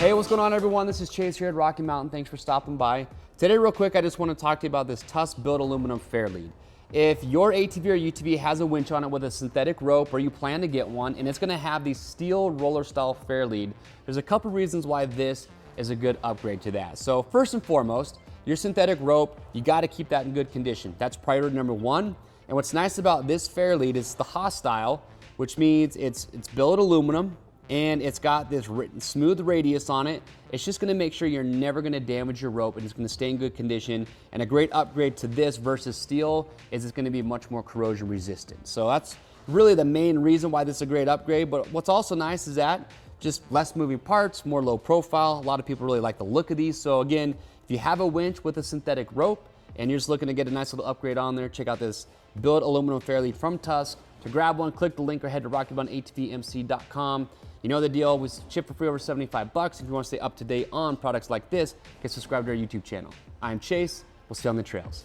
Hey, what's going on, everyone? This is Chase here at Rocky Mountain. Thanks for stopping by. Today, real quick, I just want to talk to you about this Tusk Billet Aluminum Fairlead. If your ATV or UTV has a winch on it with a synthetic rope, or you plan to get one, and it's going to have the steel roller style Fairlead, there's a couple reasons why this is a good upgrade to that. So first and foremost, your synthetic rope, you got to keep that in good condition. That's priority number one. And what's nice about this Fairlead is the hostile, which means it's billet aluminum, and it's got this smooth radius on it. It's just gonna make sure you're never gonna damage your rope, and it's gonna stay in good condition. And a great upgrade to this versus steel is it's gonna be much more corrosion resistant. So that's really the main reason why this is a great upgrade. But what's also nice is that just less moving parts, more low profile. A lot of people really like the look of these. So again, if you have a winch with a synthetic rope and you're just looking to get a nice little upgrade on there, check out this billet aluminum Fairlead from Tusk. To grab one, click the link or head to RockyMountainATVMC.com. You know the deal, we ship for free over 75 bucks. If you want to stay up to date on products like this, get subscribed to our YouTube channel. I'm Chase, we'll see you on the trails.